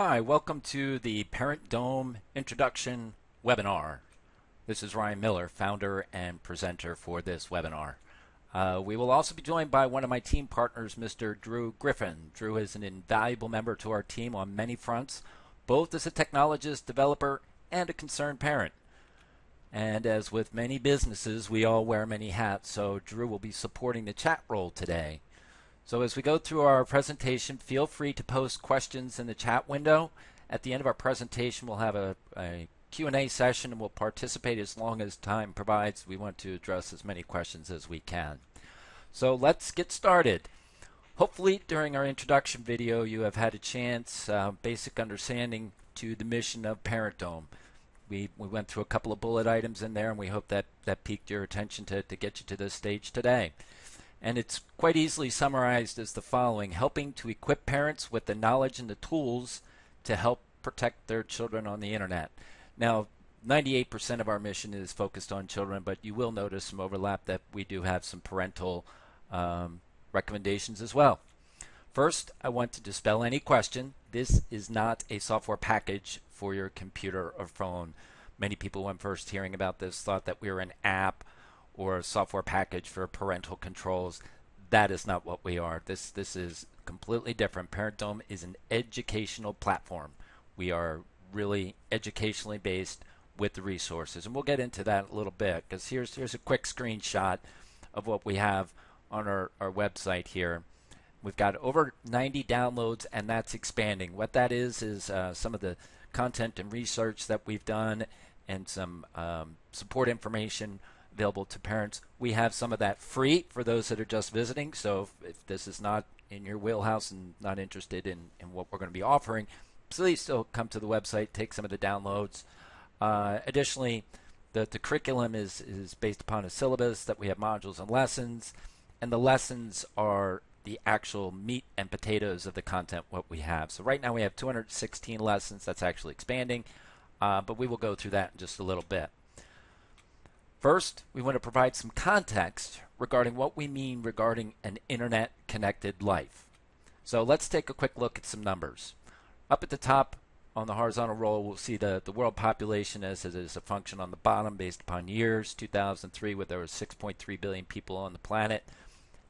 Hi, welcome to the Parent Dome Introduction webinar. This is Ryan Miller, founder and presenter for this webinar. We will also be joined by one of my team partners, Mr. Drew Griffin. Drew is an invaluable member to our team on many fronts, both as a technologist, developer, and a concerned parent. And as with many businesses, we all wear many hats, so Drew will be supporting the chat role today. So as we go through our presentation, feel free to post questions in the chat window. At the end of our presentation, we'll have a Q&A session and we'll participate as long as time provides. We want to address as many questions as we can. So let's get started. Hopefully during our introduction video you have had a chance, basic understanding to the mission of Parent Dome. We went through a couple of bullet items in there and we hope that piqued your attention to get you to this stage today. And it's quite easily summarized as the following: helping to equip parents with the knowledge and the tools to help protect their children on the internet. Now, 98% of our mission is focused on children, but you will notice some overlap that we do have some parental recommendations as well. First, I want to dispel any question. This is not a software package for your computer or phone. Many people, when first hearing about this, thought that we were an app or a software package for parental controls. That is not what we are. This is completely different. Parent Dome is an educational platform. We are really educationally based with the resources, and we'll get into that a little bit, because here's a quick screenshot of what we have on our website here. We've got over 90 downloads, and that's expanding. What that is some of the content and research that we've done and some support information available to parents. We have some of that free for those that are just visiting, so if this is not in your wheelhouse and not interested in what we're going to be offering, please still come to the website, take some of the downloads. Additionally, the curriculum is based upon a syllabus that we have modules and lessons, and the lessons are the actual meat and potatoes of the content what we have. So right now we have 216 lessons. That's actually expanding, but we will go through that in just a little bit. First, we want to provide some context regarding what we mean regarding an internet-connected life. So let's take a quick look at some numbers. Up at the top on the horizontal row, we'll see the world population as it is a function on the bottom based upon years. 2003, where there were 6.3 billion people on the planet,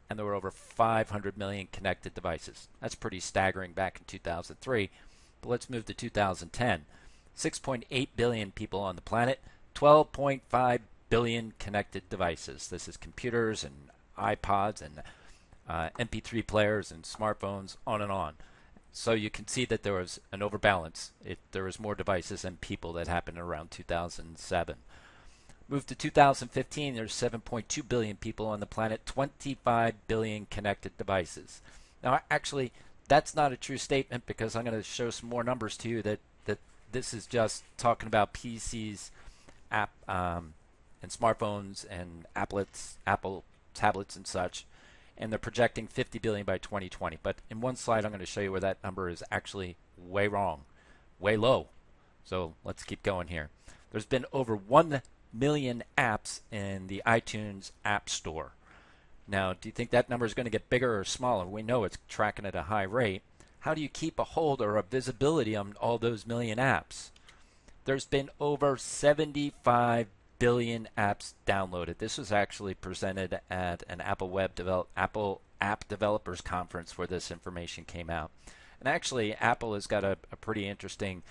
and there were over 500 million connected devices. That's pretty staggering back in 2003. But let's move to 2010. 6.8 billion people on the planet, 12.5 billion connected devices. This is computers and iPods and MP3 players and smartphones, on and on. So you can see that there was an overbalance. There was more devices than people that happened around 2007. Move to 2015, there's 7.2 billion people on the planet, 25 billion connected devices. Now, actually, that's not a true statement, because I'm going to show some more numbers to you that this is just talking about PCs, and smartphones and Apple tablets and such, and they're projecting 50 billion by 2020. But in one slide I'm going to show you where that number is actually way wrong, way low. So let's keep going here. There's been over 1 million apps in the iTunes App Store. Now, do you think that number is going to get bigger or smaller? We know it's tracking at a high rate. How do you keep a hold or a visibility on all those million apps? There's been over 75 billion apps downloaded. This was actually presented at an Apple App Developers Conference where this information came out. And actually, Apple has got a pretty interesting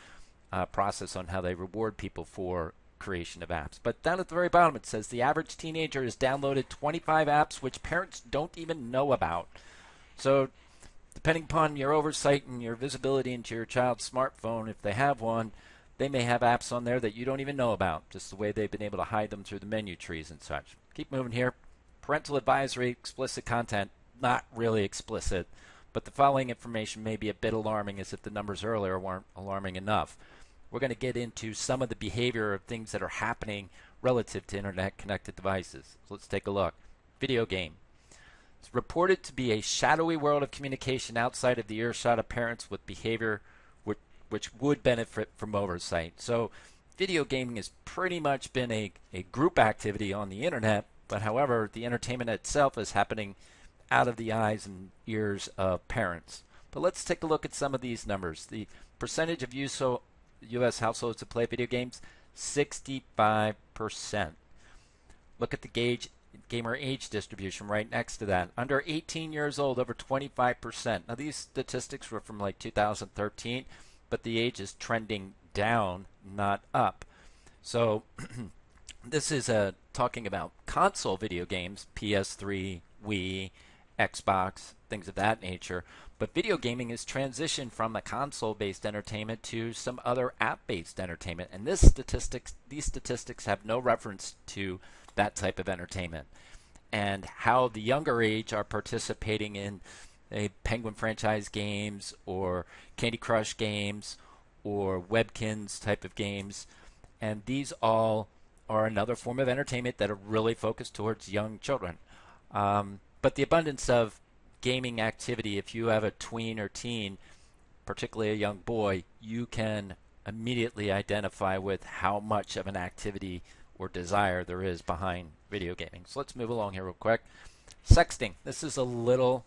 process on how they reward people for creation of apps. But down at the very bottom it says the average teenager has downloaded 25 apps which parents don't even know about. So depending upon your oversight and your visibility into your child's smartphone, if they have one, they may have apps on there that you don't even know about, just the way they've been able to hide them through the menu trees and such. Keep moving here. Parental advisory, explicit content, not really explicit, but the following information may be a bit alarming, as if the numbers earlier weren't alarming enough. We're going to get into some of the behavior of things that are happening relative to internet-connected devices. So let's take a look. Video game. It's reported to be a shadowy world of communication outside of the earshot of parents with behavior which would benefit from oversight. So video gaming has pretty much been a group activity on the internet, but however, the entertainment itself is happening out of the eyes and ears of parents. But let's take a look at some of these numbers. The percentage of U.S. households that play video games, 65%. Look at the gamer age distribution right next to that. Under 18 years old, over 25%. Now, these statistics were from like 2013, but the age is trending down, not up. So this is talking about console video games, PS3, Wii, Xbox, things of that nature. But video gaming has transitioned from a console-based entertainment to some other app-based entertainment. And these statistics have no reference to that type of entertainment. And how the younger age are participating in Penguin franchise games or Candy Crush games or Webkinz type of games. And these all are another form of entertainment that are really focused towards young children. But the abundance of gaming activity, if you have a tween or teen, particularly a young boy, you can immediately identify with how much of an activity or desire there is behind video gaming. So let's move along here real quick. Sexting. This is a little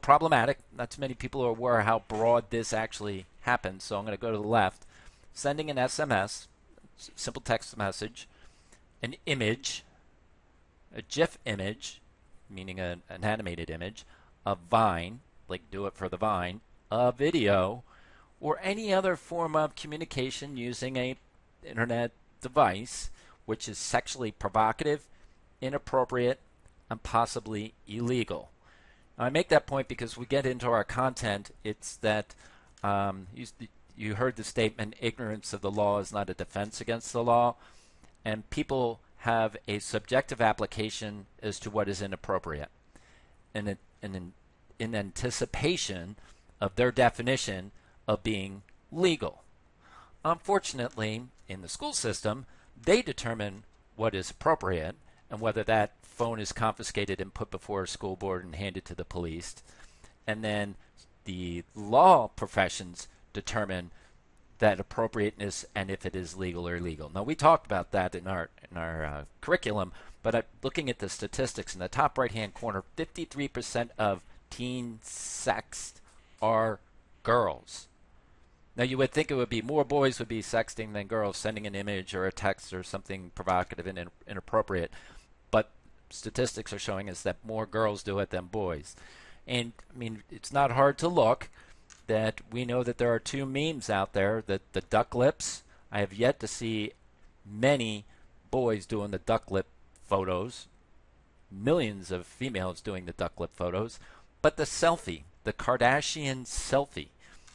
problematic. Not too many people are aware how broad this actually happens. So I'm going to go to the left. Sending an SMS, simple text message, an image, a GIF image, meaning an animated image, a Vine, like do it for the Vine, a video, or any other form of communication using a internet device which is sexually provocative, inappropriate, and possibly illegal. Now, I make that point because we get into our content. It's that you heard the statement, ignorance of the law is not a defense against the law, and people have a subjective application as to what is inappropriate. And in anticipation of their definition of being legal. Unfortunately, in the school system, they determine what is appropriate and whether that phone is confiscated and put before a school board and handed to the police. And then the law professions determine that appropriateness and if it is legal or illegal. Now, we talked about that in our curriculum, but looking at the statistics in the top right-hand corner, 53% of teen sexts are girls. Now, you would think it would be more boys would be sexting than girls, sending an image or a text or something provocative and inappropriate, but statistics are showing us that more girls do it than boys. And, I mean, it's not hard to look that we know that there are two memes out there, that the duck lips. I have yet to see many boys doing the duck lip photos, millions of females doing the duck lip photos, but the selfie, the Kardashian selfie,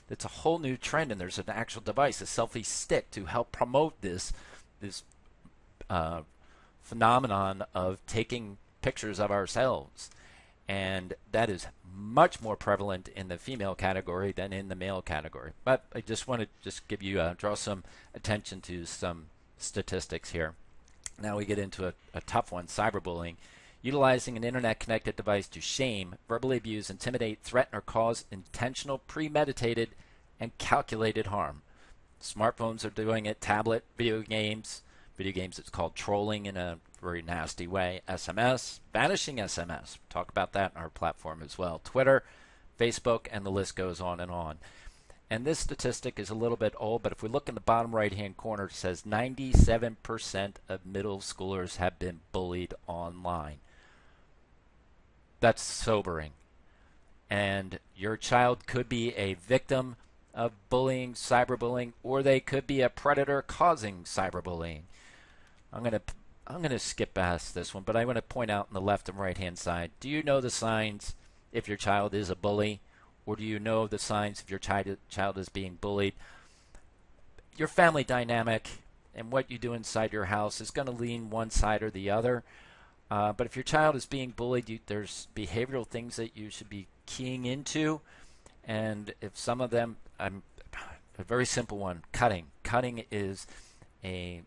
it's a whole new trend, and there's an actual device, a selfie stick, to help promote this phenomenon of taking pictures of ourselves. And that is much more prevalent in the female category than in the male category. But I just want to give you draw some attention to some statistics here. Now we get into a tough one, cyberbullying. Utilizing an internet-connected device to shame, verbally abuse, intimidate, threaten, or cause intentional, premeditated, and calculated harm. Smartphones are doing it, tablet, video games. Video games, it's called trolling in a very nasty way. SMS, vanishing SMS. We'll talk about that on our platform as well. Twitter, Facebook, and the list goes on and on. And this statistic is a little bit old, but if we look in the bottom right-hand corner, it says 97% of middle schoolers have been bullied online. That's sobering. And your child could be a victim of bullying, cyberbullying, or they could be a predator causing cyberbullying. I'm going to skip past this one, but I want to point out on the left and right-hand side, do you know the signs if your child is a bully, or do you know the signs if your child is being bullied? Your family dynamic and what you do inside your house is going to lean one side or the other. But if your child is being bullied, there's behavioral things that you should be keying into. And if some of them, a very simple one, cutting. Cutting is a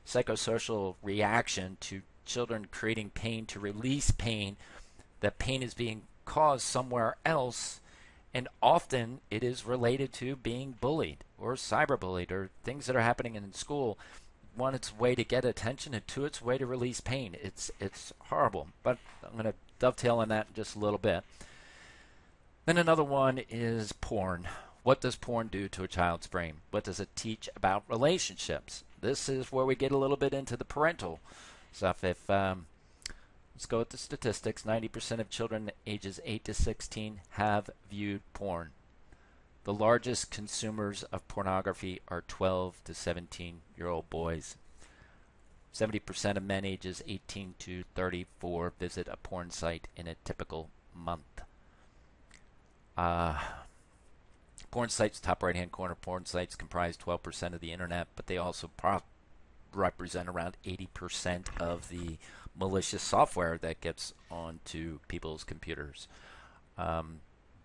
psychosocial reaction to children creating pain to release pain. That pain is being caused somewhere else, and often it is related to being bullied or cyberbullied or things that are happening in school. One, it's a way to get attention, and two, it's a way to release pain. It's horrible, but I'm going to dovetail on that in just a little bit. Then another one is porn. What does porn do to a child's brain? What does it teach about relationships? This is where we get a little bit into the parental stuff. If let's go with the statistics. 90% of children ages 8 to 16 have viewed porn. The largest consumers of pornography are 12 to 17-year-old boys. 70% of men ages 18 to 34 visit a porn site in a typical month. Porn sites, top right-hand corner, porn sites comprise 12% of the internet, but they also represent around 80% of the malicious software that gets onto people's computers.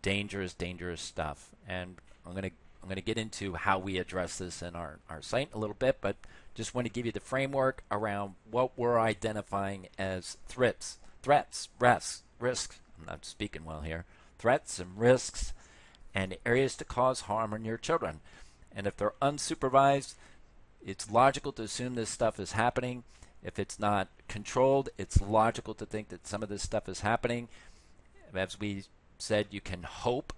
Dangerous stuff. And I'm gonna get into how we address this in our site a little bit, but just want to give you the framework around what we're identifying as threats, risks. I'm not speaking well here. Threats and risks and areas to cause harm on your children. And if they're unsupervised, it's logical to assume this stuff is happening. If it's not controlled, it's logical to think that some of this stuff is happening. As we said, you can hope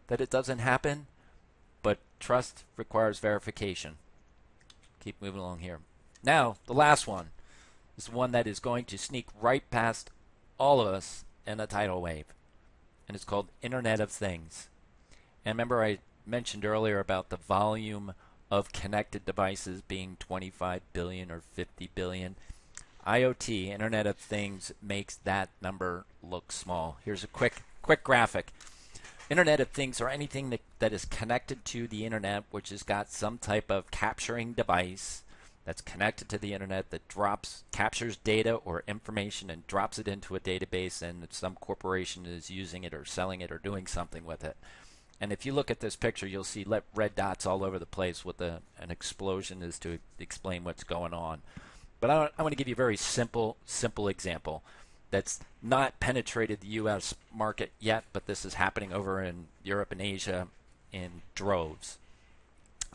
that it doesn't happen, but trust requires verification. Keep moving along here. Now, the last one is the one that is going to sneak right past all of us in a tidal wave, and it's called Internet of Things. And remember I mentioned earlier about the volume of connected devices being 25 billion or 50 billion. IoT, Internet of Things, makes that number look small. Here's a quick graphic. Internet of Things are anything that is connected to the internet, which has got some type of capturing device that's connected to the internet that captures data or information and drops it into a database, and some corporation is using it or selling it or doing something with it. And if you look at this picture, you'll see red dots all over the place with an explosion is to explain what's going on. But I want to give you a very simple example that's not penetrated the U.S. market yet, but this is happening over in Europe and Asia in droves.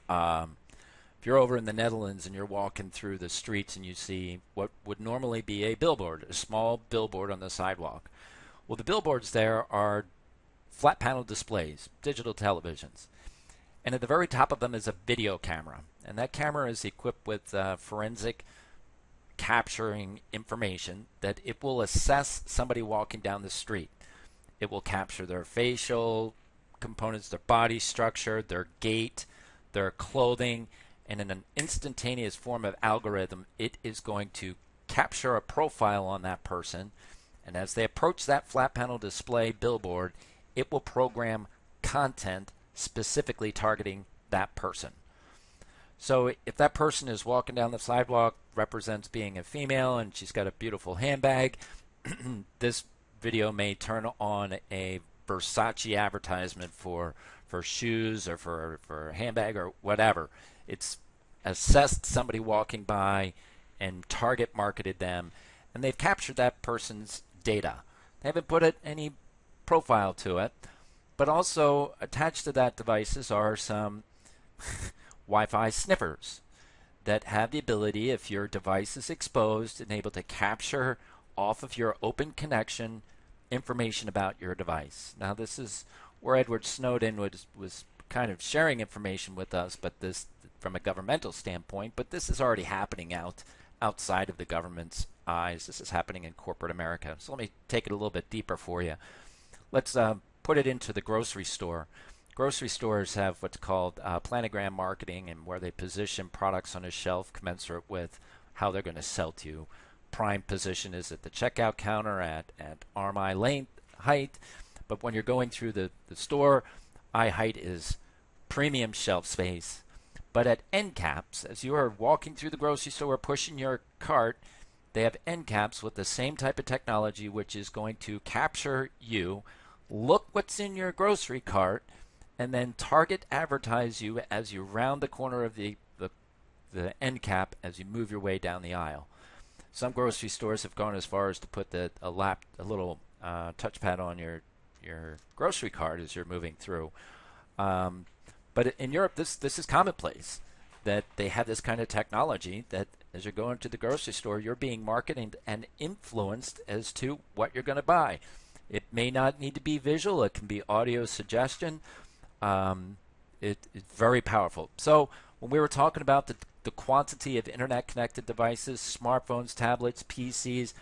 If you're over in the Netherlands and you're walking through the streets and you see what would normally be a billboard, a small billboard on the sidewalk. Well, the billboards there are flat panel displays, digital televisions. And at the very top of them is a video camera. And that camera is equipped with forensic capturing information that it will assess somebody walking down the street. It will capture their facial components, their body structure, their gait, their clothing, and in an instantaneous form of algorithm, it is going to capture a profile on that person. And as they approach that flat panel display billboard, it will program content specifically targeting that person. So if that person is walking down the sidewalk, represents being a female, and she's got a beautiful handbag, this video may turn on a Versace advertisement for shoes or for a handbag or whatever. It's assessed somebody walking by and target marketed them, and they've captured that person's data. They haven't put any profile to it, but also attached to that devices are some Wi-Fi sniffers that have the ability, if your device is exposed, and able to capture off of your open connection information about your device. Now, this is where Edward Snowden was kind of sharing information with us, but this from a governmental standpoint, but this is already happening outside of the government's eyes. This is happening in corporate America. So let me take it a little bit deeper for you. Let's put it into the grocery store. Grocery stores have what's called planogram marketing, and where they position products on a shelf commensurate with how they're going to sell to you. Prime position is at the checkout counter at arm eye length height, but when you're going through the store, eye height is premium shelf space. But at end caps, as you are walking through the grocery store pushing your cart, they have end caps with the same type of technology, which is going to capture you, look what's in your grocery cart, and then target advertise you as you round the corner of the end cap as you move your way down the aisle. Some grocery stores have gone as far as to put a little touchpad on your grocery cart as you're moving through. But in Europe, this is commonplace, that they have this kind of technology that as you're going to the grocery store, you're being marketed and influenced as to what you're going to buy. It may not need to be visual. It can be audio suggestion. It's very powerful. So when we were talking about the quantity of internet-connected devices, smartphones, tablets, PCs,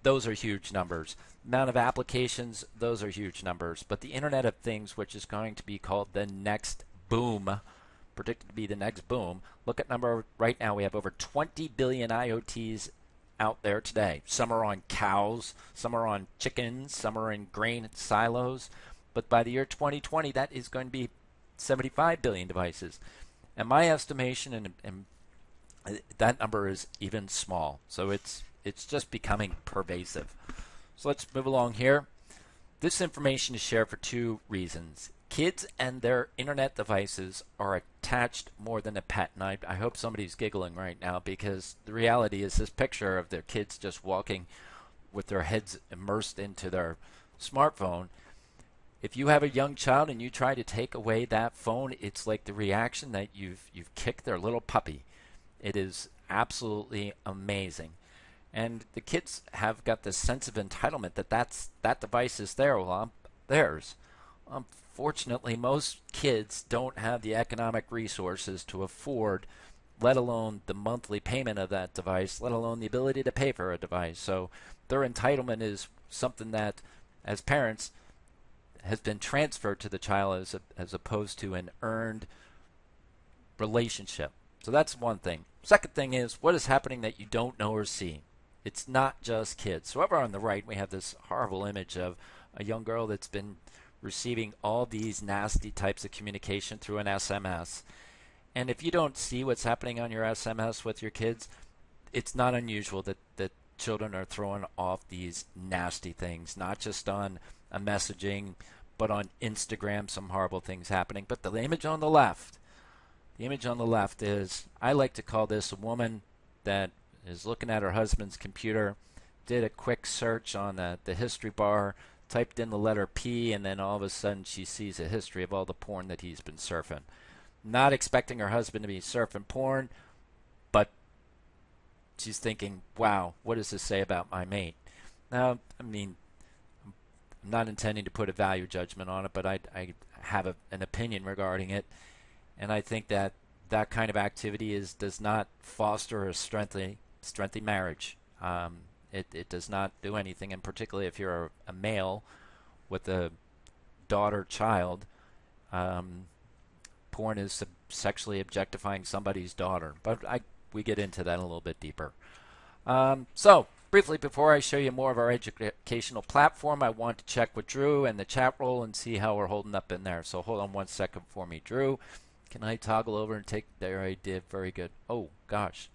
those are huge numbers. Amount of applications, those are huge numbers. But the Internet of Things, which is going to be called the next boom, predicted to be the next boom. Look at number right now. We have over 20 billion IoTs out there today. Some are on cows, some are on chickens, some are in grain silos. But by the year 2020, that is going to be 75 billion devices. And my estimation, and that number is even small. So it's just becoming pervasive. So let's move along here. This information is shared for two reasons. Kids and their internet devices are attached more than a pet. And I hope somebody's giggling right now, because the reality is this picture of their kids just walking with their heads immersed into their smartphone. If you have a young child and you try to take away that phone, it's like the reaction that you've kicked their little puppy. It is absolutely amazing. And the kids have got this sense of entitlement that device is there. Well, theirs. Unfortunately, most kids don't have the economic resources to afford, let alone the monthly payment of that device, let alone the ability to pay for a device. So their entitlement is something that, as parents, has been transferred to the child as opposed to an earned relationship. So that's one thing. Second thing is, what is happening that you don't know or see? It's not just kids. So over on the right, we have this horrible image of a young girl that's been receiving all these nasty types of communication through an SMS. And if you don't see what's happening on your SMS with your kids, it's not unusual that children are throwing off these nasty things, not just on a messaging, but on Instagram, some horrible things happening. But the image on the left is, I like to call this a woman that is looking at her husband's computer, did a quick search on the history bar, typed in the letter P, and then all of a sudden she sees a history of all the porn that he's been surfing. Not expecting her husband to be surfing porn, but she's thinking, wow, what does this say about my mate? Now, I mean, I'm not intending to put a value judgment on it, but I have an opinion regarding it, and I think that kind of activity does not foster a strengthy marriage. It does not do anything, and particularly if you're a male with a daughter child, porn is sexually objectifying somebody's daughter. But we get into that a little bit deeper. So briefly, before I show you more of our educational platform, I want to check with Drew and the chat roll and see how we're holding up in there. So hold on 1 second for me, Drew. Can I toggle over and take? There I did. Very good. Oh gosh,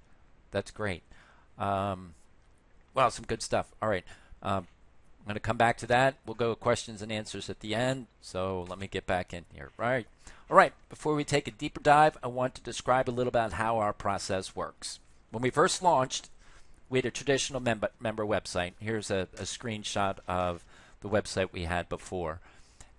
that's great. Wow, some good stuff. All right. I'm going to come back to that. We'll go questions and answers at the end. So let me get back in here. Right. All right. Before we take a deeper dive, I want to describe a little about how our process works. When we first launched, we had a traditional member website. Here's a screenshot of the website we had before.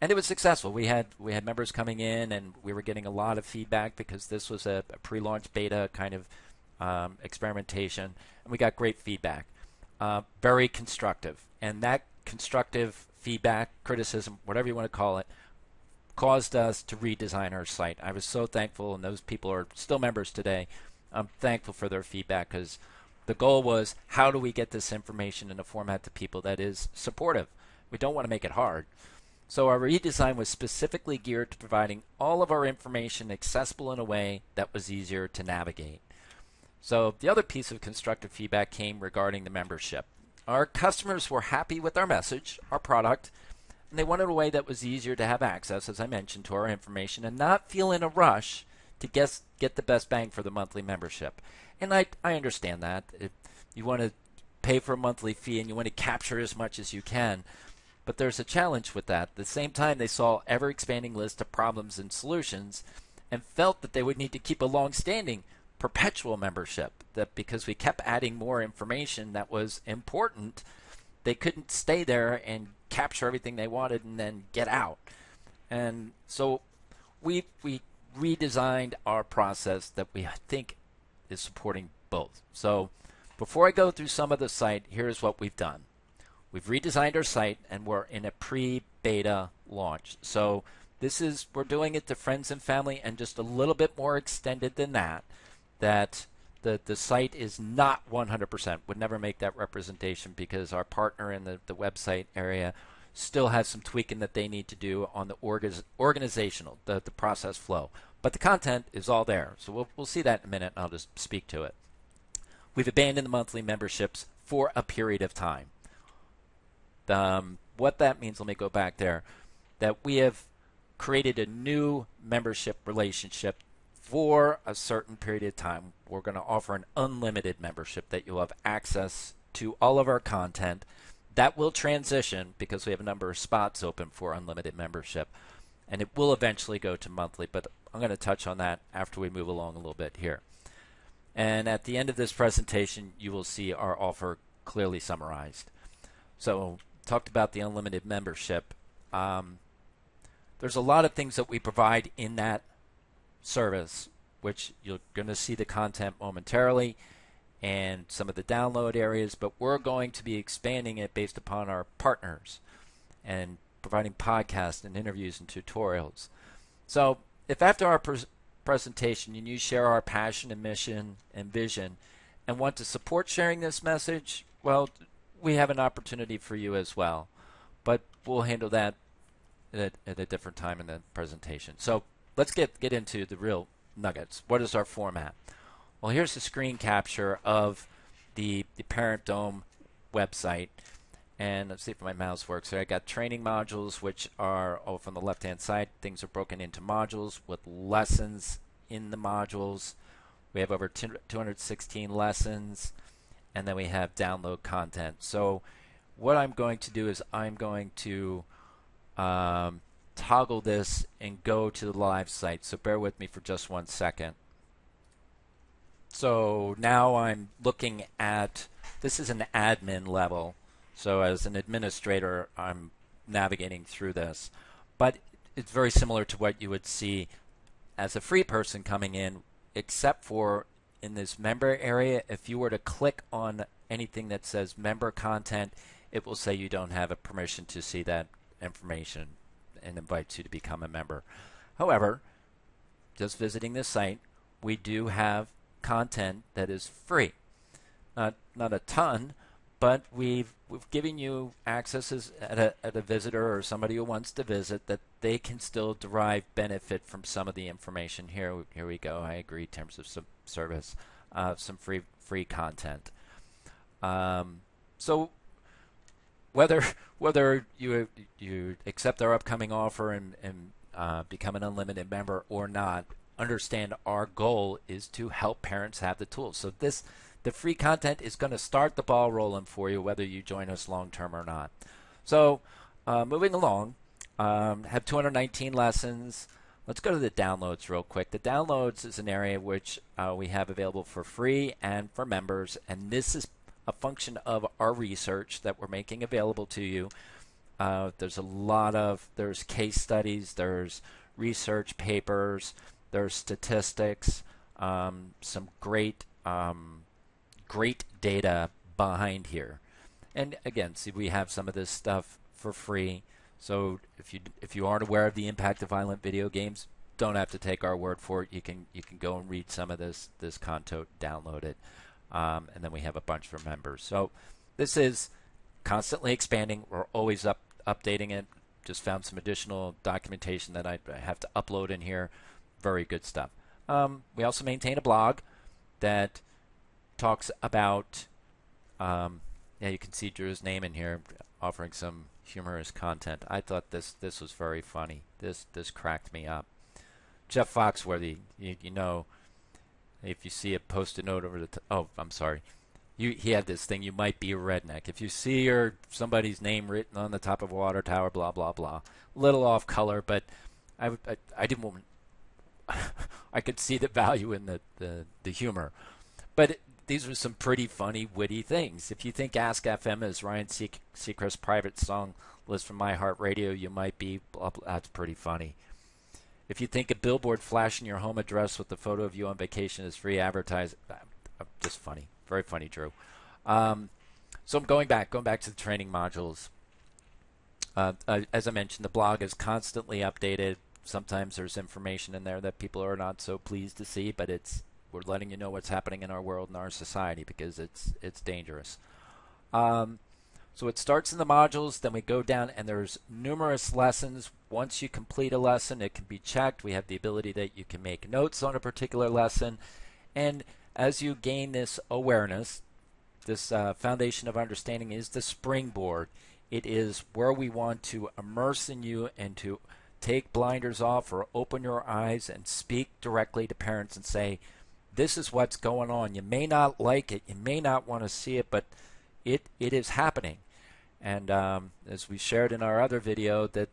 And it was successful. We had members coming in, and we were getting a lot of feedback because this was a pre-launch beta kind of experimentation, and we got great feedback. Very constructive. And that constructive feedback, criticism, whatever you want to call it, caused us to redesign our site. I was so thankful, and those people are still members today. I'm thankful for their feedback, because the goal was, how do we get this information in a format to people that is supportive? We don't want to make it hard. So our redesign was specifically geared to providing all of our information accessible in a way that was easier to navigate. So the other piece of constructive feedback came regarding the membership. Our customers were happy with our message, our product, and they wanted a way that was easier to have access, as I mentioned, to our information and not feel in a rush to get the best bang for the monthly membership. And I understand that. If you want to pay for a monthly fee and you want to capture as much as you can, but there's a challenge with that. At the same time, they saw ever-expanding list of problems and solutions and felt that they would need to keep a long-standing perpetual membership, that because we kept adding more information that was important, they couldn't stay there and capture everything they wanted and then get out. And so we redesigned our process that we think is supporting both. So before I go through some of the site, here's what we've done. we've redesigned our site and we're in a pre-beta launch. So we're doing it to friends and family and just a little bit more extended than that. That the site is not 100%, would never make that representation because our partner in the website area still has some tweaking that they need to do on the organizational, the process flow. But the content is all there. So we'll see that in a minute, and I'll just speak to it. We've abandoned the monthly memberships for a period of time. What that means, let me go back there, that we have created a new membership relationship for a certain period of time. We're going to offer an unlimited membership that you'll have access to all of our content. That will transition because we have a number of spots open for unlimited membership, and it will eventually go to monthly, but I'm going to touch on that after we move along a little bit here. And at the end of this presentation, you will see our offer clearly summarized. So, talked about the unlimited membership. There's a lot of things that we provide in that service, which you're going to see the content momentarily and some of the download areas, but we're going to be expanding it based upon our partners and providing podcasts and interviews and tutorials. So if after our presentation you share our passion and mission and vision and want to support sharing this message, well, we have an opportunity for you as well, but we'll handle that at a different time in the presentation. So let's get into the real nuggets. What is our format? Well, here's the screen capture of the Parent Dome website. And let's see if my mouse works. So I got training modules, which are over on the left-hand side. Things are broken into modules with lessons in the modules. We have over 216 lessons. And then we have download content. So what I'm going to do is I'm going to toggle this and go to the live site. So bear with me for just 1 second. So now I'm looking at, this is an admin level. So as an administrator, I'm navigating through this. But it's very similar to what you would see as a free person coming in, except for in this member area, if you were to click on anything that says member content, it will say you don't have a permission to see that information and invites you to become a member. However, just visiting this site, we do have content that is free. Not a ton, but we've given you access at a visitor or somebody who wants to visit that they can still derive benefit from some of the information. Here we go. I agree in terms of some service, some free content. So whether you accept our upcoming offer and become an unlimited member or not, understand our goal is to help parents have the tools. So the free content is going to start the ball rolling for you, whether you join us long term or not. So moving along, have 219 lessons. Let's go to the downloads real quick. The downloads is an area which we have available for free and for members, and this is a function of our research that we're making available to you. There's case studies, there's research papers, there's statistics, some great data behind here. And again, see, we have some of this stuff for free. So if you aren't aware of the impact of violent video games, don't have to take our word for it. You can go and read some of this content, download it, and then we have a bunch for members. So this is constantly expanding. We're always updating it. Just found some additional documentation that I have to upload in here. Very good stuff. We also maintain a blog that talks about, you can see Drew's name in here, offering some humorous content. I thought this was very funny. This cracked me up. Jeff Foxworthy, you know, if you see a post-it note over I'm sorry. He had this thing, you might be a redneck. If you see somebody's name written on the top of a water tower, blah, blah, blah. Little off color, but I didn't want I could see the value in the humor. But these were some pretty funny, witty things. If you think Ask FM is Ryan Seacrest's private song list from iHeartRadio, you might be, that's pretty funny. If you think a billboard flashing your home address with a photo of you on vacation is free advertising, just funny. Very funny, Drew. So I'm going back to the training modules. As I mentioned, the blog is constantly updated. Sometimes there's information in there that people are not so pleased to see, but we're letting you know what's happening in our world and our society because it's dangerous. So it starts in the modules, then we go down and there's numerous lessons. Once you complete a lesson, it can be checked. We have the ability that you can make notes on a particular lesson. And as you gain this awareness, this foundation of understanding is the springboard. It is where we want to immerse in you and to take blinders off or open your eyes and speak directly to parents and say, this is what's going on. You may not like it. You may not want to see it, but it is happening. And as we shared in our other video, that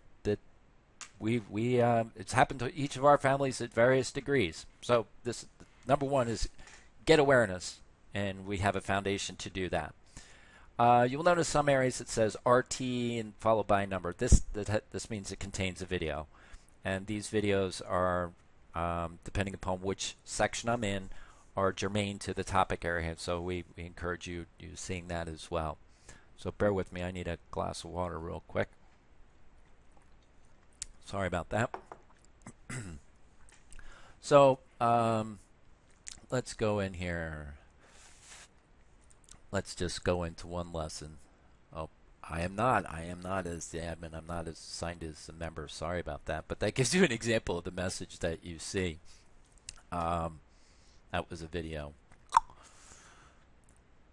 it's happened to each of our families at various degrees. So this number one is get awareness, and we have a foundation to do that. You will notice some areas it says RT and followed by a number. This means it contains a video, and these videos are depending upon which section I'm in, are germane to the topic area. So we encourage you seeing that as well. So bear with me. I need a glass of water real quick. Sorry about that. So let's go in here. Let's just go into one lesson. Oh, I am not as the admin. I'm not as assigned as a member. Sorry about that. But that gives you an example of the message that you see. That was a video.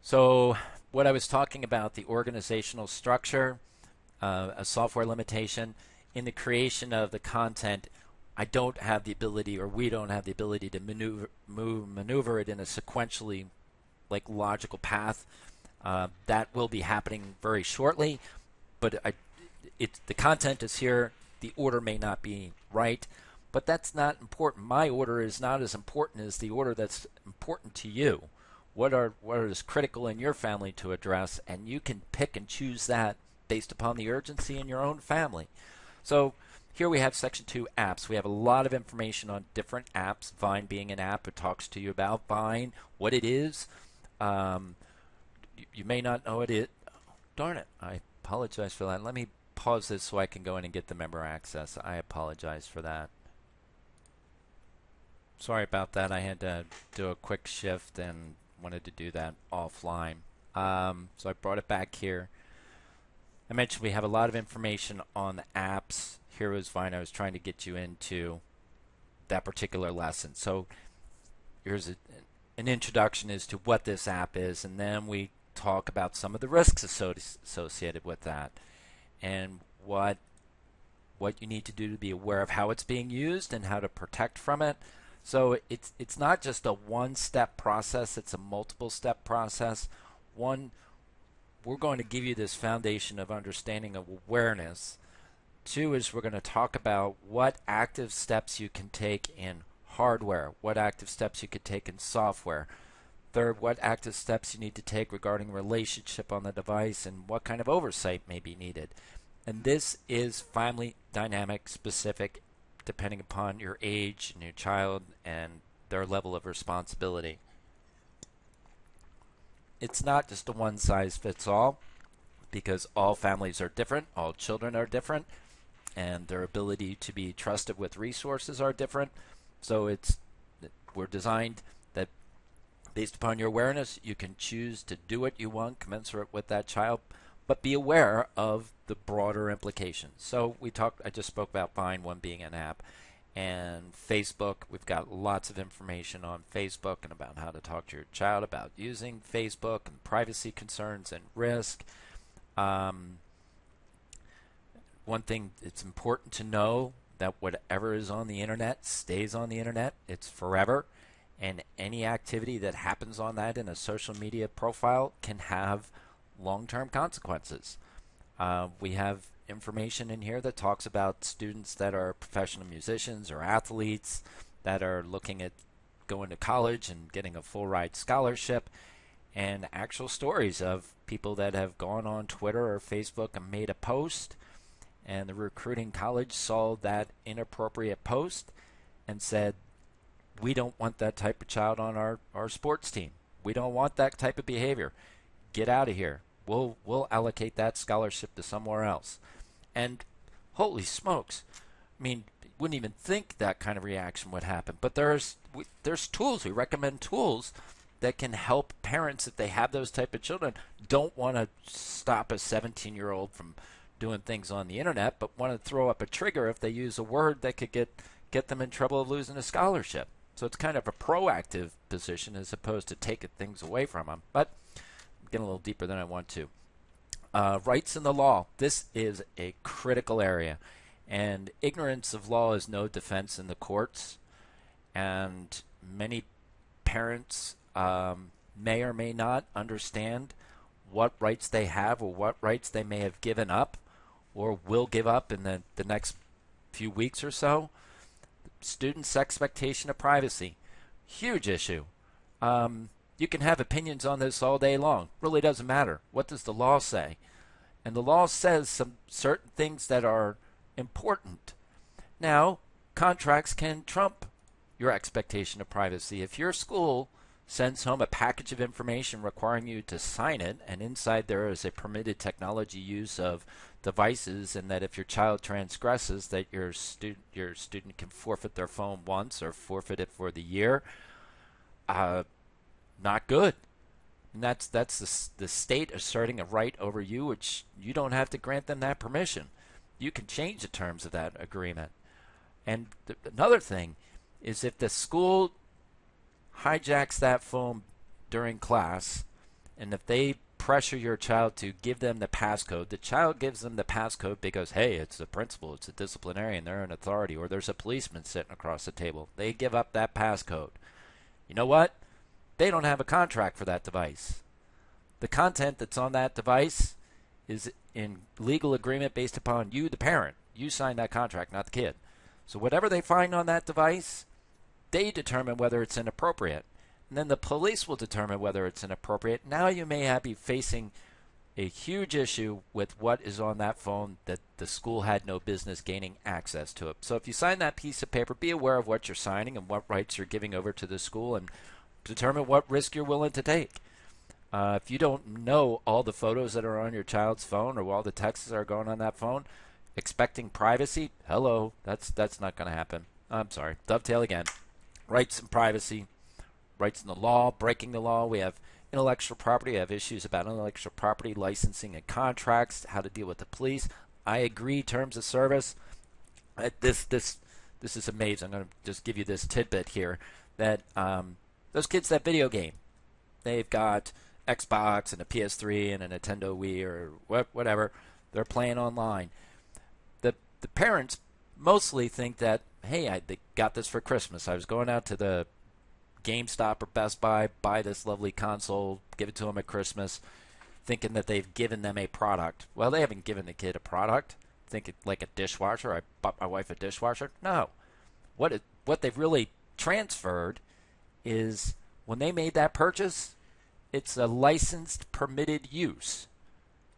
So what I was talking about, the organizational structure, a software limitation in the creation of the content. I don't have the ability, or we don't have the ability to maneuver it in a sequentially logical path. That will be happening very shortly, but the content is here. The order may not be right, but that's not important. My order is not as important as the order that's important to you. What is critical in your family to address, and you can pick and choose that based upon the urgency in your own family. So here we have section 2, apps. We have a lot of information on different apps. Vine being an app, it talks to you about Vine, what it is. You may not know it is. Darn it, I apologize for that. Let me pause this so I can go in and get the member access. I apologize for that. Sorry about that. I had to do a quick shift and wanted to do that offline. So I brought it back here. I mentioned we have a lot of information on the apps. Here was Vine. I was trying to get you into that particular lesson. So here's an introduction as to what this app is, and then we talk about some of the risks associated with that and what you need to do to be aware of how it's being used and how to protect from it. So it's not just a one-step process, it's a multiple-step process. One, we're going to give you this foundation of understanding of awareness. Two is we're going to talk about what active steps you can take in hardware, what active steps you could take in software. Third, what active steps you need to take regarding relationship on the device and what kind of oversight may be needed. And this is family dynamic specific depending upon your age and your child and their level of responsibility. It's not just a one-size-fits-all because all families are different, all children are different, and their ability to be trusted with resources are different. So we're designed that based upon your awareness, you can choose to do what you want commensurate with that child, but be aware of the broader implications. So I just spoke about Vine, one being an app, and Facebook. We've got lots of information on Facebook and about how to talk to your child about using Facebook and privacy concerns and risk. One thing it's important to know that whatever is on the internet stays on the internet. It's forever, and any activity that happens on that in a social media profile can have long-term consequences. We have information in here that talks about students that are professional musicians or athletes that are looking at going to college and getting a full ride scholarship, and actual stories of people that have gone on Twitter or Facebook and made a post, and the recruiting college saw that inappropriate post and said, we don't want that type of child on our sports team. We don't want that type of behavior. Get out of here. We'll allocate that scholarship to somewhere else. And holy smokes, I mean, wouldn't even think that kind of reaction would happen. But there's tools. We recommend tools that can help parents if they have those type of children. Don't want to stop a 17-year-old from doing things on the internet, but want to throw up a trigger if they use a word that could get them in trouble of losing a scholarship. So it's kind of a proactive position as opposed to taking things away from them. But I'm getting a little deeper than I want to. Rights in the law. This is a critical area. And ignorance of law is no defense in the courts. And many parents may or may not understand what rights they have or what rights they may have given up or will give up in the next few weeks or so. Students' expectation of privacy. Huge issue. You can have opinions on this all day long. Really doesn't matter. What does the law say? And the law says some certain things that are important. Now, contracts can trump your expectation of privacy. If your school sends home a package of information requiring you to sign it, and inside there is a permitted technology use of devices, and that if your child transgresses, that your student can forfeit their phone once or forfeit it for the year, not good. And that's the state asserting a right over you, which you don't have to grant them that permission. You can change the terms of that agreement. And another thing is if the school hijacks that phone during class, and if they pressure your child to give them the passcode, the child gives them the passcode because, hey, it's the principal, it's a disciplinarian, they're an authority, or there's a policeman sitting across the table. They give up that passcode. You know what? They don't have a contract for that device. The content that's on that device is in legal agreement based upon you, the parent. You signed that contract, not the kid. So whatever they find on that device, they determine whether it's inappropriate. And then the police will determine whether it's inappropriate. Now you may be facing a huge issue with what is on that phone that the school had no business gaining access to it. So if you sign that piece of paper, be aware of what you're signing and what rights you're giving over to the school, and determine what risk you're willing to take. If you don't know all the photos that are on your child's phone or all the texts that are going on that phone, expecting privacy, hello, that's not going to happen. I'm sorry. Dovetail again. Rights and privacy, rights in the law, breaking the law. We have intellectual property. We have issues about intellectual property, licensing and contracts, how to deal with the police. I agree, terms of service. This is amazing. I'm going to just give you this tidbit here that those kids that video game, they've got Xbox and a PS3 and a Nintendo Wii or whatever. They're playing online. The parents mostly think that, hey, they got this for Christmas. I was going out to the GameStop or Best Buy, buy this lovely console, give it to them at Christmas, thinking that they've given them a product. Well, they haven't given the kid a product. Think it like a dishwasher. I bought my wife a dishwasher. No. What they've really transferred is when they made that purchase, it's a licensed, permitted use.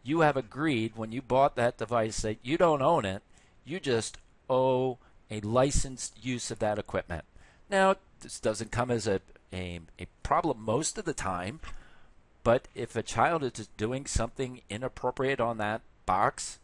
You have agreed when you bought that device that you don't own it. You just owe a licensed use of that equipment. Now, this doesn't come as a problem most of the time, but if a child is doing something inappropriate on that box,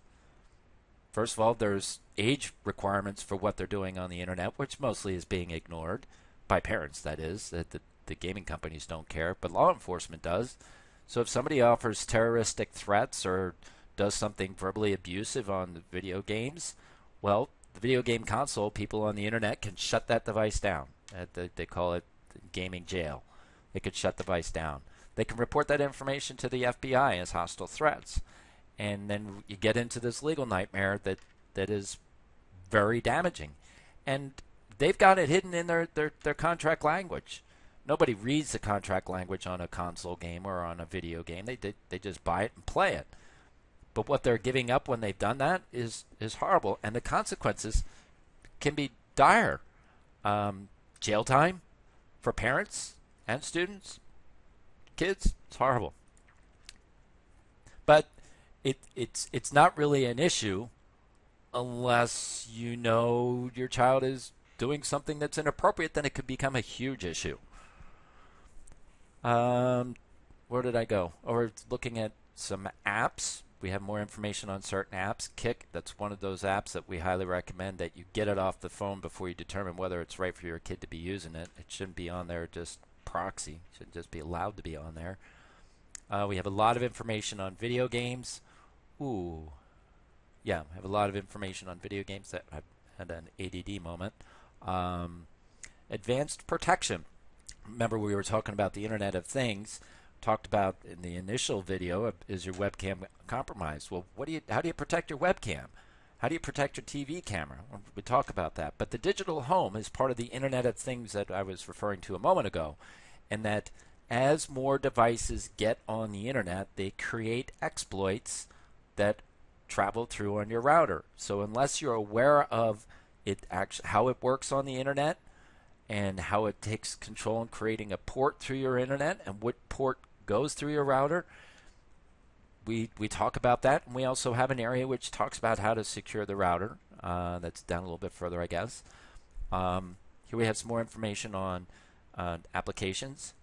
first of all, there's age requirements for what they're doing on the internet, which mostly is being ignored by parents, that is. That the gaming companies don't care, but law enforcement does. So if somebody offers terroristic threats or does something verbally abusive on the video games, well, the video game console people on the internet can shut that device down. They call it gaming jail. They could shut the device down. They can report that information to the FBI as hostile threats. And then you get into this legal nightmare that is very damaging. And they've got it hidden in their contract language. Nobody reads the contract language on a console game or on a video game. They just buy it and play it. But what they're giving up when they've done that is horrible, and the consequences can be dire. Jail time for parents and students, kids. It's horrible. But it's not really an issue unless you know your child is doing something that's inappropriate. Then it could become a huge issue. Where did I go? Or looking at Some apps. We have more information on certain apps. Kick, that's one of those apps that we highly recommend that you get it off the phone before you determine whether it's right for your kid to be using it. It shouldn't be on there just proxy. It shouldn't just be allowed to be on there. We have a lot of information on video games. Ooh. Yeah, I have a lot of information on video games. That I've had an ADD moment. Advanced protection. Remember, we were talking about the Internet of Things. Talked about in the initial video, is your webcam compromised? Well, how do you protect your webcam? How do you protect your TV camera? We talk about that. But the digital home is part of the Internet of Things that I was referring to a moment ago, and that as more devices get on the Internet, they create exploits that travel through on your router. So unless you're aware of it, how it works on the Internet, and how it takes control in creating a port through your internet and what port goes through your router. We talk about that, and we also have an area which talks about how to secure the router. That's down a little bit further, I guess. Here we have some more information on applications.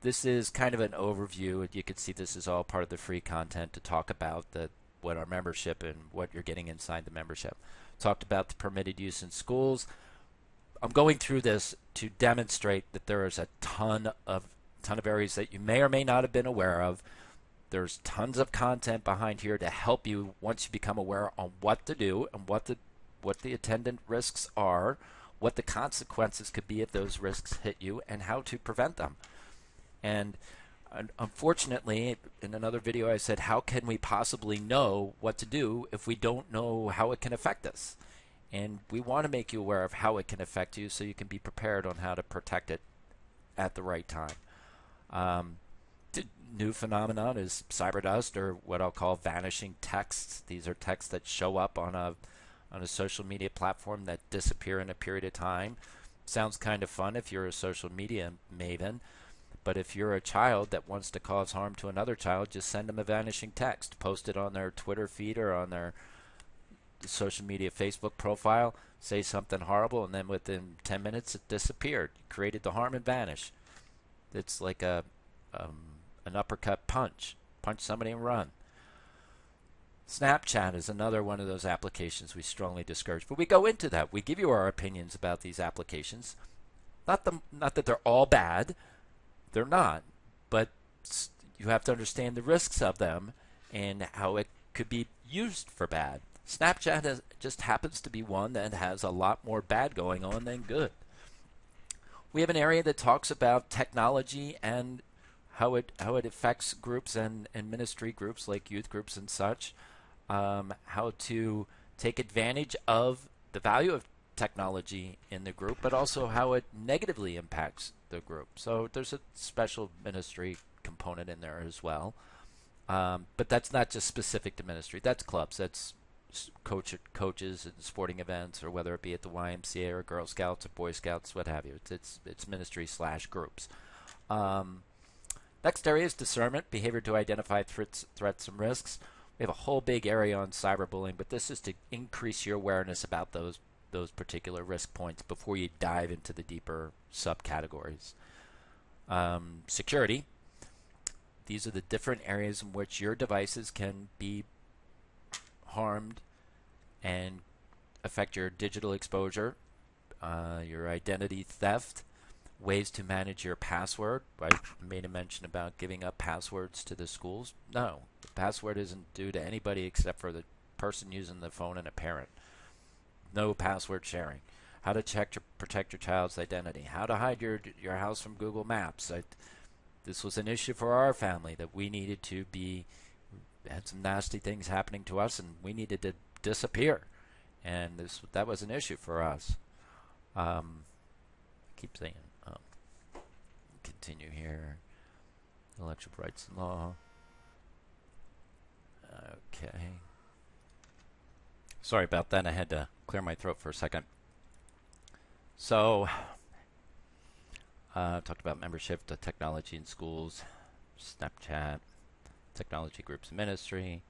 This is kind of an overview. You can see this is all part of the free content to talk about what our membership and what you're getting inside the membership. Talked about the permitted use in schools. I'm going through this to demonstrate that there is a ton of areas that you may or may not have been aware of. There's tons of content behind here to help you once you become aware on what to do and what the attendant risks are, what the consequences could be if those risks hit you, and how to prevent them. And unfortunately, in another video I said, how can we possibly know what to do if we don't know how it can affect us? And we want to make you aware of how it can affect you so you can be prepared on how to protect it at the right time. The new phenomenon is cyberdust, or what I'll call vanishing texts. These are texts that show up on a social media platform that disappear in a period of time. Sounds kind of fun if you're a social media maven, but if you're a child that wants to cause harm to another child, just send them a vanishing text. Post it on their Twitter feed or on their social media Facebook profile, say something horrible, and then within 10 minutes it disappeared. You created the harm and vanish. It's like an uppercut punch. Punch somebody and run. Snapchat is another one of those applications we strongly discourage. But we go into that. We give you our opinions about these applications. Not that they're all bad. They're not. But you have to understand the risks of them and how it could be used for bad. Snapchat just happens to be one that has a lot more bad going on than good. We have an area that talks about technology and how it affects groups and ministry groups like youth groups and such. How to take advantage of the value of technology in the group, but also how it negatively impacts the group. So there's a special ministry component in there as well. But that's not just specific to ministry. That's clubs. That's coaches and sporting events, or whether it be at the YMCA or Girl Scouts or Boy Scouts, what have you. It's ministry / groups. Next area is discernment, behavior to identify threats and risks. We have a whole big area on cyberbullying, but this is to increase your awareness about those particular risk points before you dive into the deeper subcategories. Security. These are the different areas in which your devices can be harmed and affect your digital exposure, your identity theft, ways to manage your password. I made a mention about giving up passwords to the schools. No, the password isn't due to anybody except for the person using the phone and a parent. No password sharing. How to protect your child's identity. How to hide your house from Google Maps. This was an issue for our family that we needed to be. Had some nasty things happening to us, and we needed to disappear, and that was an issue for us. Keep saying. Continue here. Intellectual rights and law. Okay. Sorry about that. I had to clear my throat for a second. So, talked about membership, the technology in schools, Snapchat, technology groups and ministry.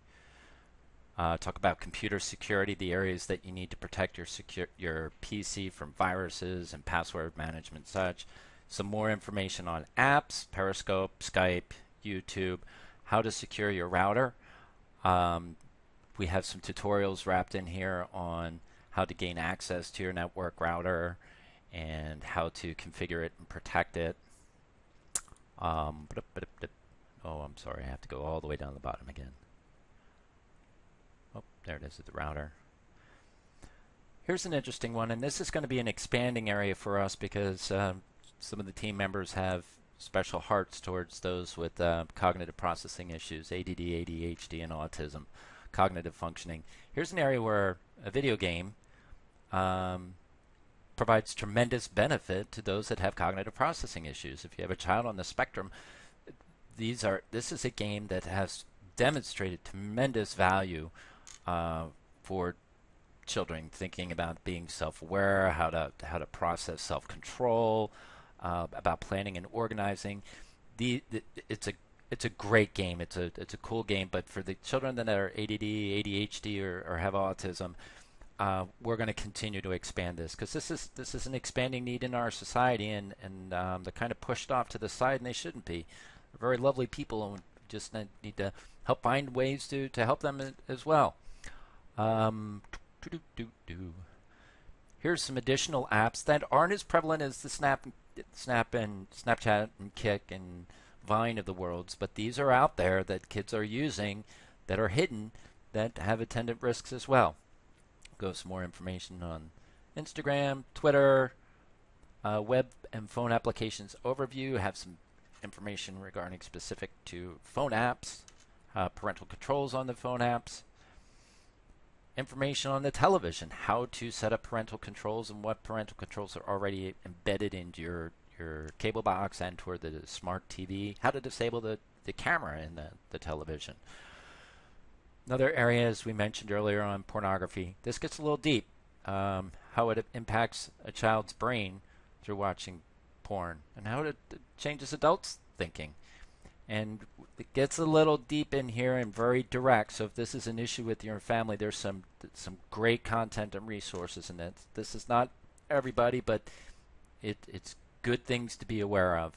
Talk about computer security, the areas that you need to protect your PC from viruses and password management such. Some more information on apps, Periscope, Skype, YouTube, how to secure your router. Um, we have some tutorials wrapped in here on how to gain access to your network router and how to configure it and protect it. Oh, I'm sorry, I have to go all the way down the bottom again. Oh, there it is at the router. Here's an interesting one, and this is going to be an expanding area for us because some of the team members have special hearts towards those with cognitive processing issues, ADD, ADHD, and autism, cognitive functioning. Here's an area where a video game provides tremendous benefit to those that have cognitive processing issues. If you have a child on the spectrum, this is a game that has demonstrated tremendous value for children thinking about being self-aware, how to process self-control, about planning and organizing. It's a great game. It's a cool game. But for the children that are ADD, ADHD, or have autism, we're going to continue to expand this because this is an expanding need in our society, and they're kind of pushed off to the side, and they shouldn't be. They're very lovely people, and we just need to help find ways to help them as well. Here's some additional apps that aren't as prevalent as the Snap and Snapchat and Kik and Vine of the worlds, but these are out there that kids are using that are hidden that have attendant risks as well. Go some more information on Instagram, Twitter, web and phone applications overview. Have some information regarding specific to phone apps, parental controls on the phone apps. Information on the television, how to set up parental controls and what parental controls are already embedded into your cable box and toward the smart TV, how to disable the camera in the television. Another area, as we mentioned earlier, on pornography. This gets a little deep, how it impacts a child's brain through watching porn and how it changes adults' thinking. And it gets a little deep in here and very direct. So if this is an issue with your family, there's some great content and resources in it. This is not everybody, but it's good things to be aware of.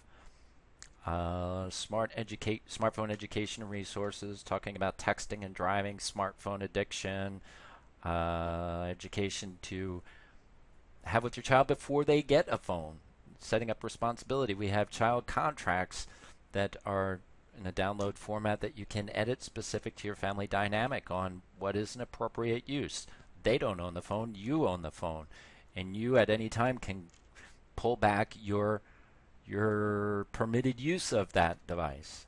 Smartphone education resources, talking about texting and driving, smartphone addiction, education to have with your child before they get a phone, setting up responsibility. We have child contracts that are in a download format that you can edit specific to your family dynamic on what is an appropriate use. They don't own the phone, you own the phone, and you at any time can pull back your permitted use of that device.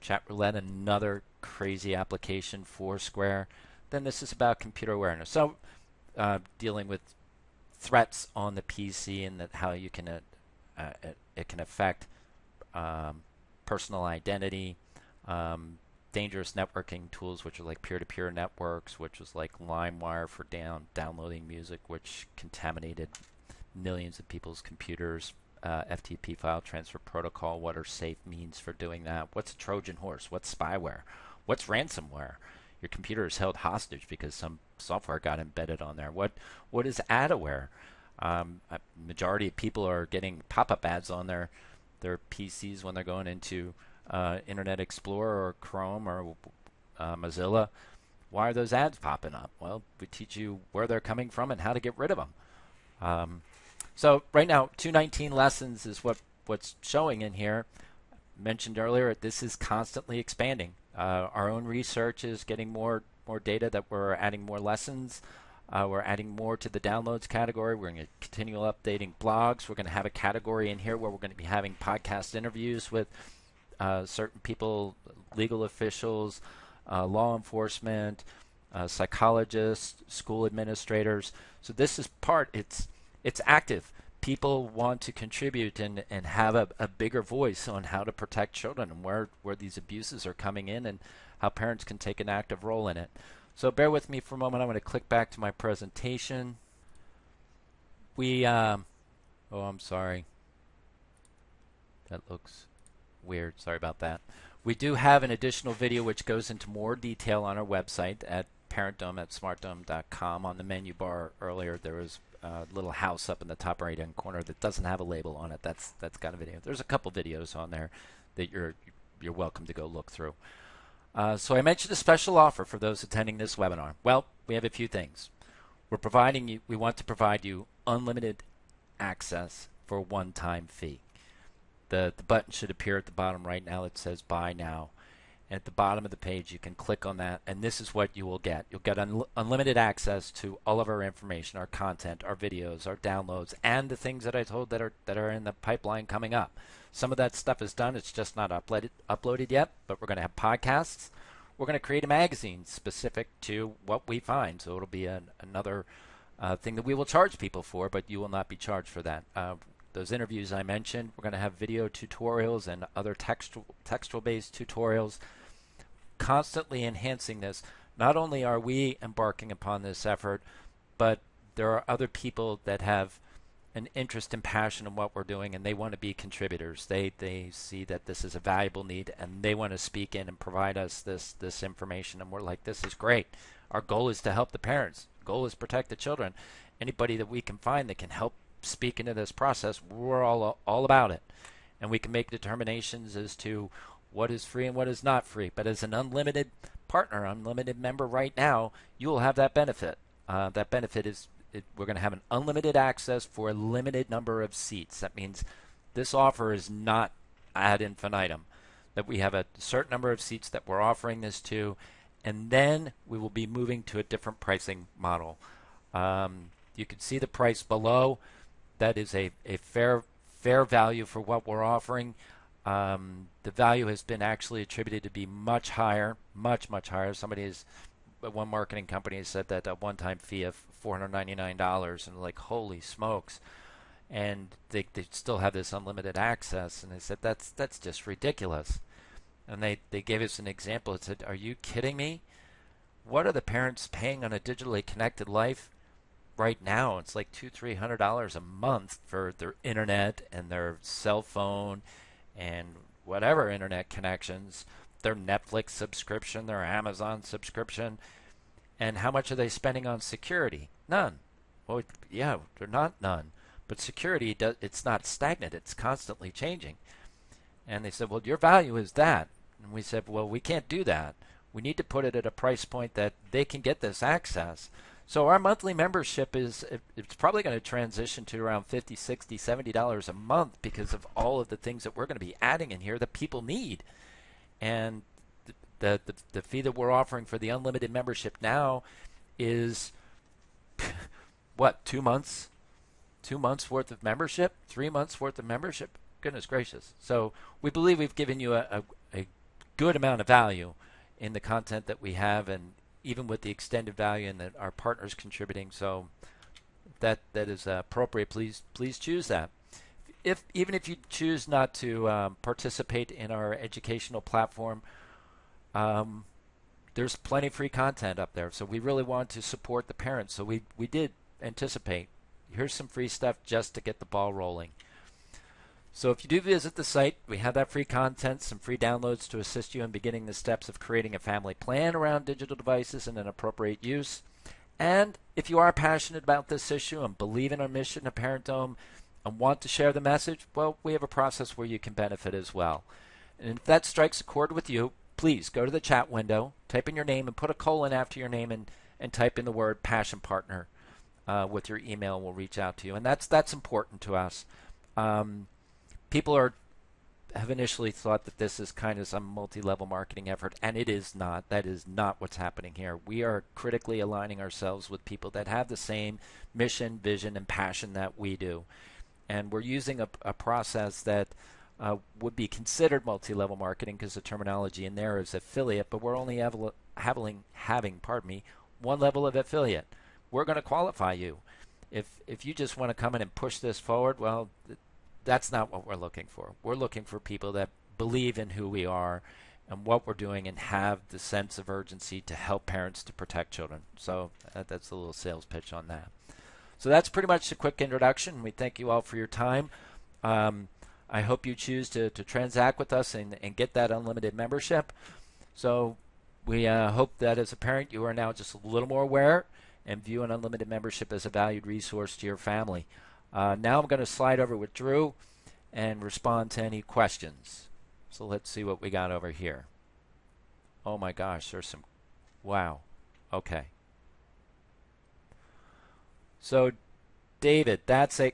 Chat Roulette, another crazy application, Foursquare. Then this is about computer awareness. So dealing with threats on the PC and that how you can it can affect personal identity, dangerous networking tools, which are like peer-to-peer networks, which was like LimeWire for downloading music, which contaminated millions of people's computers. FTP file transfer protocol, what are safe means for doing that? What's a Trojan horse? What's spyware? What's ransomware? Your computer is held hostage because some software got embedded on there. What is adware? A majority of people are getting pop-up ads on their PCs when they're going into Internet Explorer or Chrome or Mozilla. Why are those ads popping up? Well, we teach you where they're coming from and how to get rid of them. So right now, 219 lessons is what's showing in here. Mentioned earlier, this is constantly expanding. Our own research is getting more data that we're adding more lessons. We're adding more to the downloads category. We're going to continue updating blogs. We're going to have a category in here where we're going to be having podcast interviews with certain people, legal officials, law enforcement, psychologists, school administrators. So this is it's active. People want to contribute and have a bigger voice on how to protect children and where these abuses are coming in and how parents can take an active role in it. So bear with me for a moment. I'm going to click back to my presentation. I'm sorry. That looks weird. Sorry about that. We do have an additional video which goes into more detail on our website at parentdome@smartdome.com. On the menu bar earlier, there was a little house up in the top right-hand corner that doesn't have a label on it. That's got a video. There's a couple videos on there that you're you're welcome to go look through. So I mentioned a special offer for those attending this webinar. Well, we have a few things. We want to provide you unlimited access for a one-time fee. The button should appear at the bottom right now that says buy now. And at the bottom of the page, you can click on that, and this is what you will get. You'll get unlimited access to all of our information, our content, our videos, our downloads, and the things that I told that are in the pipeline coming up. Some of that stuff is done. It's just not uploaded yet, but we're going to have podcasts. We're going to create a magazine specific to what we find. So it'll be another thing that we will charge people for, but you will not be charged for that. Those interviews I mentioned, we're going to have video tutorials and other textual-based tutorials, constantly enhancing this. Not only are we embarking upon this effort, but there are other people that have an interest and passion in what we're doing, and they want to be contributors. They see that this is a valuable need, and they want to speak in and provide us this information, and we're like, this is great. Our goal is to help the parents. The goal is protect the children. Anybody that we can find that can help speak into this process, we're all about it. And we can make determinations as to what is free and what is not free. But as an unlimited partner, unlimited member right now, you will have that benefit. That benefit is we're going to have an unlimited access for a limited number of seats. That means this offer is not ad infinitum, that we have a certain number of seats that we're offering this to, and then we will be moving to a different pricing model. You can see the price below. That is a fair value for what we're offering. The value has been actually attributed to be much higher, much higher. One marketing company has said that a one-time fee of $499, and like, holy smokes. And they still have this unlimited access, and they said that's just ridiculous. And they gave us an example. It said, are you kidding me? What are the parents paying on a digitally connected life right now? It's like $200-300 a month for their internet and their cell phone and whatever internet connections, their Netflix subscription, their Amazon subscription. And how much are they spending on security? None. Well, yeah, they're not none. But security, it's not stagnant. It's constantly changing. And they said, well, your value is that. And we said, well, we can't do that. We need to put it at a price point that they can get this access. So our monthly membership it's probably going to transition to around $50, $60, $70 a month because of all of the things that we're going to be adding in here that people need. And the fee that we're offering for the unlimited membership now is what, 2 months? 2 months worth of membership? 3 months worth of membership? Goodness gracious. So we believe we've given you a good amount of value in the content that we have, and even with the extended value and that our partners contributing. So that is appropriate. Please choose that. Even if you choose not to participate in our educational platform, there's plenty of free content up there. So we really want to support the parents. So we did anticipate, here's some free stuff just to get the ball rolling. So if you do visit the site, we have that free content, some free downloads to assist you in beginning the steps of creating a family plan around digital devices and an appropriate use. And if you are passionate about this issue and believe in our mission at Parent Dome and want to share the message, well, we have a process where you can benefit as well. And if that strikes a chord with you, please go to the chat window, type in your name and put a colon after your name and type in the word Passion Partner with your email, and we'll reach out to you. And that's important to us. People have initially thought that this is kind of some multi-level marketing effort, and it is not. That is not what's happening here. We are critically aligning ourselves with people that have the same mission, vision, and passion that we do. And we're using a process that would be considered multi-level marketing because the terminology in there is affiliate, but we're only having one level of affiliate. We're going to qualify you. If you just want to come in and push this forward, well, that's not what we're looking for. We're looking for people that believe in who we are and what we're doing and have the sense of urgency to help parents to protect children. So that's a little sales pitch on that. So that's pretty much a quick introduction. We thank you all for your time. I hope you choose to transact with us and get that unlimited membership. So we hope that as a parent you are now just a little more aware and view an unlimited membership as a valued resource to your family. Now I'm going to slide over with Drew and respond to any questions. So let's see what we got over here. Oh my gosh, there's some, wow. Okay. So David, that's a